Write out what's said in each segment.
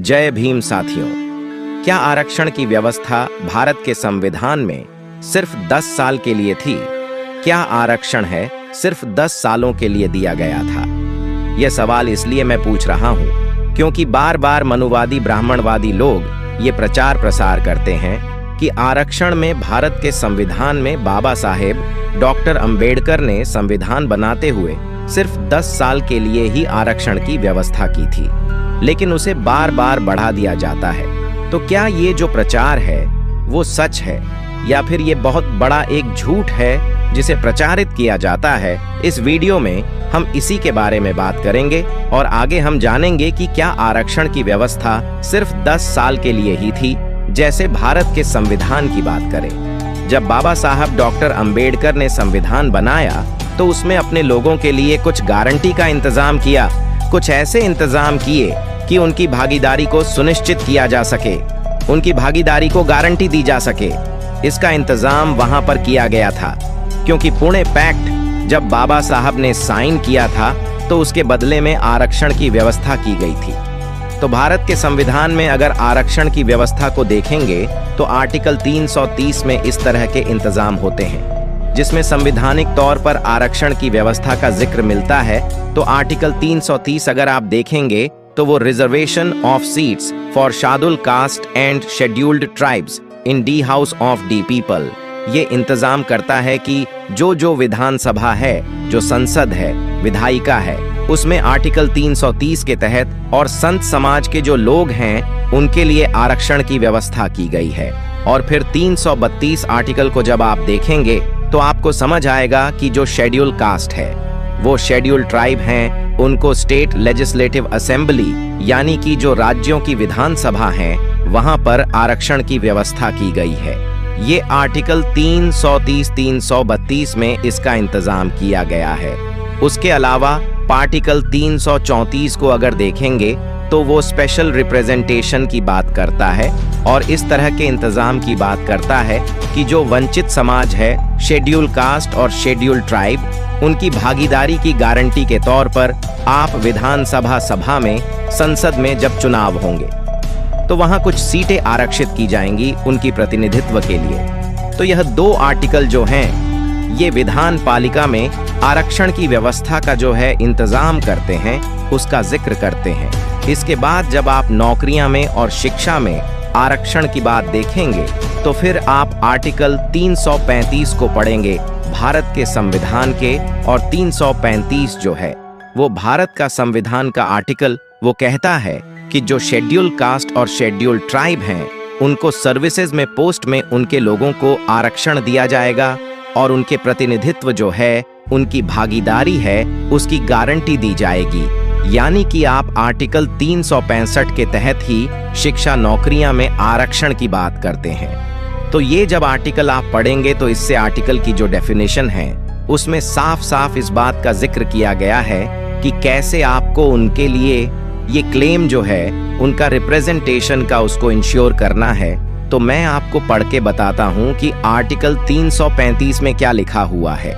जय भीम साथियों। क्या आरक्षण की व्यवस्था भारत के संविधान में सिर्फ 10 साल के लिए थी? क्या आरक्षण है सिर्फ 10 सालों के लिए दिया गया था? यह सवाल इसलिए मैं पूछ रहा हूं क्योंकि बार बार मनुवादी ब्राह्मणवादी लोग ये प्रचार प्रसार करते हैं कि आरक्षण में भारत के संविधान में बाबा साहेब डॉक्टर अंबेडकर ने संविधान बनाते हुए सिर्फ 10 साल के लिए ही आरक्षण की व्यवस्था की थी, लेकिन उसे बार बार बढ़ा दिया जाता है। तो क्या ये जो प्रचार है वो सच है या फिर ये बहुत बड़ा एक झूठ है जिसे प्रचारित किया जाता है? इस वीडियो में हम इसी के बारे में बात करेंगे और आगे हम जानेंगे कि क्या आरक्षण की व्यवस्था सिर्फ 10 साल के लिए ही थी, जैसे भारत के संविधान की बात करें। जब बाबा साहब डॉक्टर अंबेडकर ने संविधान बनाया तो उसमें अपने लोगों के लिए कुछ गारंटी का इंतजाम किया, कुछ ऐसे इंतजाम किए कि उनकी भागीदारी को सुनिश्चित किया जा सके, उनकी भागीदारी को गारंटी दी जा सके। इसका इंतजाम वहां पर किया गया था क्योंकि पुणे पैक्ट जब बाबा साहब ने साइन किया था तो उसके बदले में आरक्षण की व्यवस्था की गई थी। तो भारत के संविधान में अगर आरक्षण की व्यवस्था को देखेंगे तो आर्टिकल 330 में इस तरह के इंतजाम होते हैं, जिसमें संवैधानिक तौर पर आरक्षण की व्यवस्था का जिक्र मिलता है। तो आर्टिकल 330 अगर आप देखेंगे तो वो reservation of seats for scheduled caste and scheduled tribes in D house of D people, ये इंतजाम करता है कि जो विधानसभा है, जो संसद है, विधायिका है, उसमें आर्टिकल 330 के तहत और संत समाज के जो लोग हैं उनके लिए आरक्षण की व्यवस्था की गई है। और फिर 332 आर्टिकल को जब आप देखेंगे तो आपको समझ आएगा कि जो शेड्यूल कास्ट है, वो शेड्यूल ट्राइब हैं, उनको स्टेट लेजिस्लेटिव असेंबली यानी कि जो राज्यों की विधानसभा हैं, वहां पर आरक्षण की व्यवस्था की गई है। ये आर्टिकल 330, 332 में इसका इंतजाम किया गया है। उसके अलावा आर्टिकल 334 को अगर देखेंगे तो वो स्पेशल रिप्रेजेंटेशन की बात करता है और इस तरह के इंतजाम की बात करता है कि जो वंचित समाज है, शेड्यूल कास्ट और शेड्यूल ट्राइब, उनकी भागीदारी की गारंटी के तौर पर आप विधानसभा सभा में, संसद में जब चुनाव होंगे तो वहां कुछ सीटें आरक्षित की जाएंगी उनकी प्रतिनिधित्व के लिए। तो यह 2 आर्टिकल जो हैं ये विधान पालिका में आरक्षण की व्यवस्था का जो है इंतजाम करते हैं, उसका जिक्र करते हैं। इसके बाद जब आप नौकरियां में और शिक्षा में आरक्षण की बात देखेंगे तो फिर आप आर्टिकल 335 को पढ़ेंगे भारत के संविधान के। और 335 जो है वो भारत का संविधान का आर्टिकल, वो कहता है कि जो शेड्यूल कास्ट और शेड्यूल ट्राइब हैं उनको सर्विसेज में, पोस्ट में उनके लोगों को आरक्षण दिया जाएगा और उनके प्रतिनिधित्व जो है, उनकी भागीदारी है, उसकी गारंटी दी जाएगी। यानी कि आप आर्टिकल 365 के तहत ही शिक्षा, नौकरियां में आरक्षण की बात करते हैं। तो ये जब आर्टिकल आप पढ़ेंगे तो इससे आर्टिकल की जो डेफिनेशन है उसमें साफ साफ इस बात का जिक्र किया गया है कि कैसे आपको उनके लिए ये क्लेम जो है, उनका रिप्रेजेंटेशन का उसको इंश्योर करना है। तो मैं आपको पढ़ के बताता हूं कि आर्टिकल 335 में क्या लिखा हुआ है।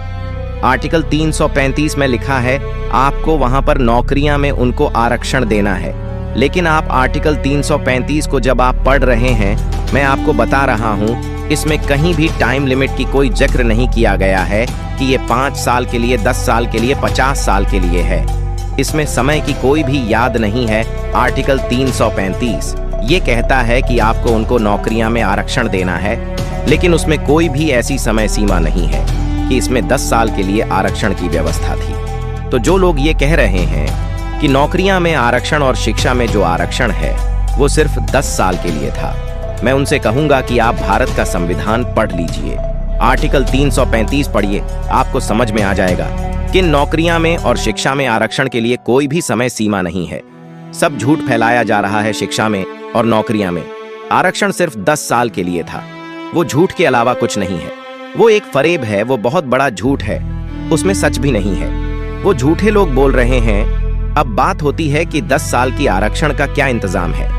आर्टिकल 335 में लिखा है आपको वहां पर नौकरियां में उनको आरक्षण देना है। लेकिन आप आर्टिकल 335 को जब आप पढ़ रहे हैं, मैं आपको बता रहा हूं, इसमें कहीं भी टाइम लिमिट की कोई जिक्र नहीं किया गया है कि ये 5 साल के लिए, 10 साल के लिए, 50 साल के लिए है। इसमें समय की कोई भी याद नहीं है। आर्टिकल 335 ये कहता है कि आपको उनको नौकरियां में आरक्षण देना है, लेकिन उसमें कोई भी ऐसी समय सीमा नहीं है कि इसमें 10 साल के लिए आरक्षण की व्यवस्था थी। तो जो लोग ये कह रहे हैं कि नौकरियां में आरक्षण और शिक्षा में जो आरक्षण है वो सिर्फ 10 साल के लिए था, मैं उनसे कहूंगा कि आप भारत का संविधान पढ़ लीजिए। आर्टिकल 335 पढ़िए, आपको समझ में आ जाएगा कि नौकरियां में और शिक्षा में आरक्षण के लिए कोई भी समय सीमा नहीं है। सब झूठ फैलाया जा रहा है। शिक्षा में और नौकरियां में आरक्षण सिर्फ 10 साल के लिए था। वो झूठ के अलावा कुछ नहीं है। वो एक फरेब है, वो बहुत बड़ा झूठ है, उसमें सच भी नहीं है। वो झूठे लोग बोल रहे हैं। अब बात होती है कि 10 साल की आरक्षण का क्या इंतजाम है।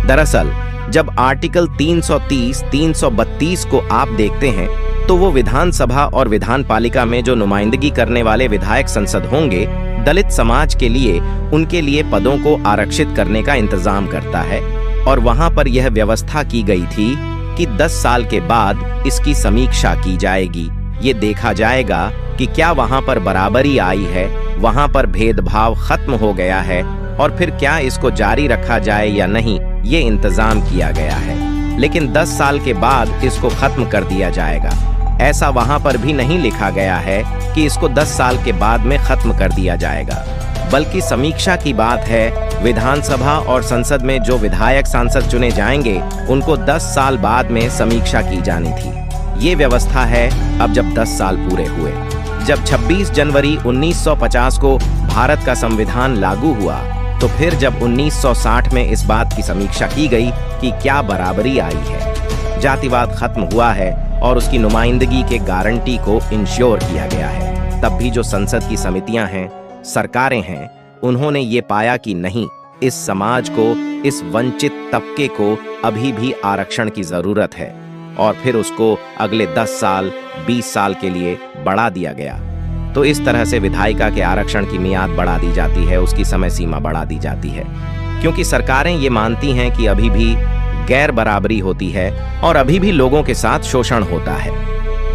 दरअसल जब आर्टिकल 330, 332 को आप देखते हैं तो वो विधानसभा और विधान पालिका में जो नुमाइंदगी करने वाले विधायक संसद होंगे, दलित समाज के लिए उनके लिए पदों को आरक्षित करने का इंतजाम करता है और वहां पर यह व्यवस्था की गई थी कि 10 साल के बाद इसकी समीक्षा की जाएगी। ये देखा जाएगा कि क्या वहां पर बराबरी आई है, वहां पर भेदभाव खत्म हो गया है, और फिर क्या इसको जारी रखा जाए या नहीं, ये इंतजाम किया गया है। लेकिन 10 साल के बाद इसको खत्म कर दिया जाएगा, ऐसा वहां पर भी नहीं लिखा गया है कि इसको 10 साल के बाद में खत्म कर दिया जाएगा, बल्कि समीक्षा की बात है। विधानसभा और संसद में जो विधायक सांसद चुने जाएंगे उनको 10 साल बाद में समीक्षा की जानी थी। ये व्यवस्था है अब जब 10 साल पूरे हुए। जब 26 जनवरी 1950 को भारत का संविधान लागू हुआ, तो फिर जब 1960 में इस बात की समीक्षा की गई कि क्या बराबरी आई है, जातिवाद खत्म हुआ है और उसकी नुमाइंदगी के गारंटी को इंश्योर किया गया है, तब भी जो संसद की समितियां हैं, सरकारें हैं, उन्होंने ये पाया कि नहीं, इस समाज को, इस वंचित तबके को अभी भी आरक्षण की जरूरत है, और फिर उसको अगले 10 साल 20 साल के लिए बढ़ा दिया गया। तो इस तरह से विधायिका के आरक्षण की मियाद बढ़ा दी जाती है, उसकी समय सीमा बढ़ा दी जाती है, क्योंकि सरकारें ये मानती हैं कि अभी भी गैर बराबरी होती है और अभी भी लोगों के साथ शोषण होता है,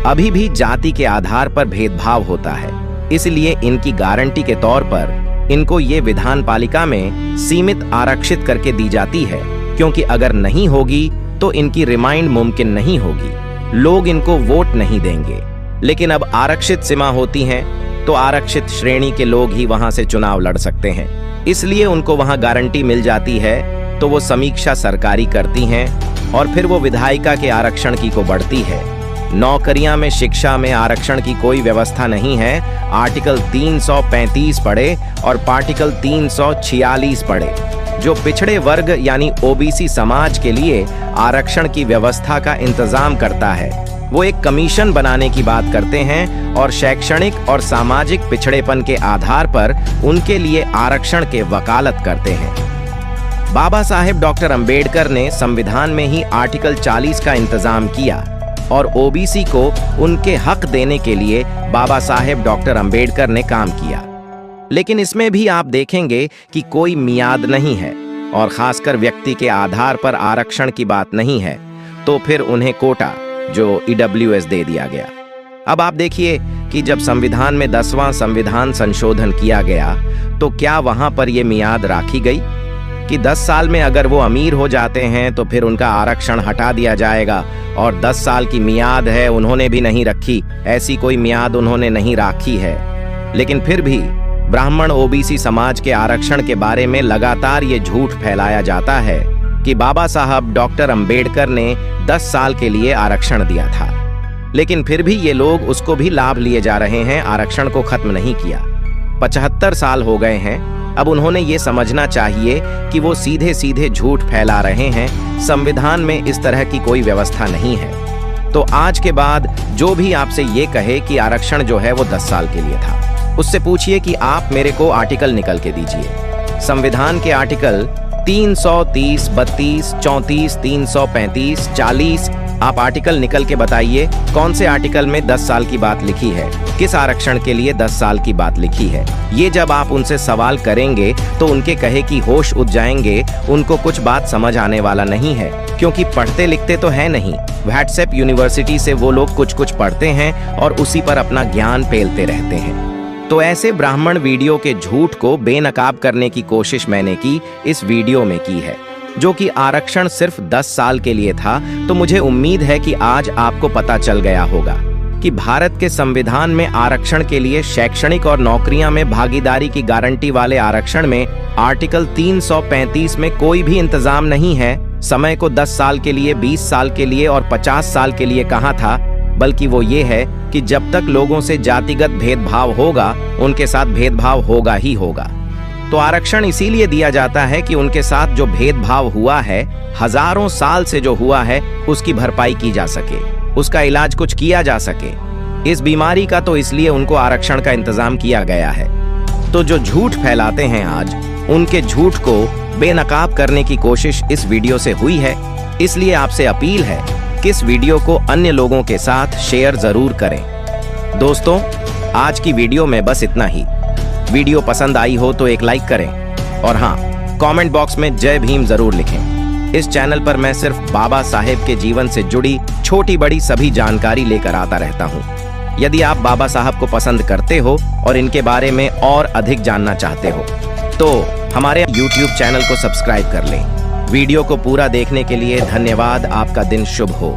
अभी भी जाति के आधार पर भेदभाव होता है। इसलिए इनकी गारंटी के तौर पर इनको ये विधान पालिका में सीमित आरक्षित करके दी जाती है, क्योंकि अगर नहीं होगी तो इनकी रिमाइंड मुमकिन नहीं होगी, लोग इनको वोट नहीं देंगे। लेकिन अब आरक्षित सीमा होती है तो आरक्षित श्रेणी के लोग ही वहां से चुनाव लड़ सकते हैं, इसलिए उनको वहां गारंटी मिल जाती है, तो वो समीक्षा सरकारी करती हैं और फिर वो विधायिका के आरक्षण की को बढ़ती है। नौकरियां में, शिक्षा में आरक्षण की कोई व्यवस्था नहीं है। आर्टिकल 335 पढ़े और पार्टिकल 346 पढ़े, जो पिछड़े वर्ग यानी ओबीसी समाज के लिए आरक्षण की व्यवस्था का इंतजाम करता है। वो एक कमीशन बनाने की बात करते हैं और शैक्षणिक और सामाजिक पिछड़ेपन के आधार पर उनके लिए आरक्षण के वकालत करते हैं। बाबा साहेब डॉक्टर अंबेडकर ने संविधान में ही आर्टिकल 40 का इंतजाम किया और ओबीसी को उनके हक देने के लिए बाबा साहेब डॉक्टर अंबेडकर ने काम किया। लेकिन इसमें भी आप देखेंगे कि कोई मियाद नहीं है और खासकर व्यक्ति के आधार पर आरक्षण की बात नहीं है, तो फिर उन्हें कोटा जो ईडब्ल्यूएस दे दिया गया। अब आप देखिए कि जब संविधान में 10वां संविधान संशोधन किया गया, तो क्या वहां पर यह मियाद राखी गई कि 10 साल में अगर वो अमीर हो जाते हैं तो फिर उनका आरक्षण हटा दिया जाएगा, और 10 साल की मियाद है उन्होंने भी नहीं रखी, ऐसी कोई मियाद उन्होंने नहीं राखी है। लेकिन फिर भी ब्राह्मण ओबीसी समाज के आरक्षण के बारे में लगातार ये झूठ फैलाया जाता है कि बाबा साहब डॉक्टर अंबेडकर ने 10 साल के लिए आरक्षण दिया था, लेकिन फिर भी ये लोग उसको भी लाभ लिए जा रहे हैं, आरक्षण को खत्म नहीं किया। 75 साल हो गए हैं, अब उन्होंने ये समझना चाहिए कि वो सीधे सीधे झूठ फैला रहे हैं, संविधान में इस तरह की कोई व्यवस्था नहीं है। तो आज के बाद जो भी आपसे ये कहे कि आरक्षण जो है वो 10 साल के लिए था, उससे पूछिए कि आप मेरे को आर्टिकल निकल के दीजिए। संविधान के आर्टिकल 330, 32, 34, 335, 40, आप आर्टिकल निकल के बताइए कौन से आर्टिकल में 10 साल की बात लिखी है, किस आरक्षण के लिए 10 साल की बात लिखी है। ये जब आप उनसे सवाल करेंगे तो उनके कहे कि होश उड़ जाएंगे, उनको कुछ बात समझ आने वाला नहीं है, क्योंकि पढ़ते लिखते तो है नहीं। व्हाट्सएप यूनिवर्सिटी से वो लोग कुछ कुछ पढ़ते हैं और उसी पर अपना ज्ञान पेलते रहते हैं। तो ऐसे ब्राह्मण वीडियो के झूठ को बेनकाब करने की कोशिश मैंने की इस वीडियो में की है, जो कि आरक्षण सिर्फ 10 साल के लिए था। तो मुझे उम्मीद है कि आज आपको पता चल गया होगा कि भारत के संविधान में आरक्षण के लिए शैक्षणिक और नौकरियां में भागीदारी की गारंटी वाले आरक्षण में आर्टिकल 335 में कोई भी इंतजाम नहीं है समय को 10 साल के लिए, 20 साल के लिए और 50 साल के लिए कहा था, बल्कि वो ये है कि जब तक लोगों से जातिगत भेदभाव होगा, उनके साथ भेदभाव होगा ही होगा। तो आरक्षण इसीलिए दिया जाता है कि उनके साथ जो भेदभाव हुआ है, हजारों साल से जो हुआ है, उसकी भरपाई की जा सके, उसका इलाज कुछ किया जा सके। इस बीमारी का तो इसलिए उनको आरक्षण का इंतजाम किया गया है। तो जो झूठ फैलाते हैं आज, उनके झूठ को बेनकाब करने की कोशिश इस वीडियो से हुई है। इसलिए आपसे अपील है कि इस वीडियो को अन्य लोगों के साथ शेयर जरूर करें। दोस्तों, आज की वीडियो में बस इतना ही। वीडियो पसंद आई हो तो एक लाइक करें और हाँ, कमेंट बॉक्स में जय भीम जरूर लिखें। इस चैनल पर मैं सिर्फ बाबा साहेब के जीवन से जुड़ी छोटी बड़ी सभी जानकारी लेकर आता रहता हूँ। यदि आप बाबा साहब को पसंद करते हो और इनके बारे में और अधिक जानना चाहते हो तो हमारे YouTube चैनल को सब्सक्राइब कर लें। वीडियो को पूरा देखने के लिए धन्यवाद। आपका दिन शुभ हो।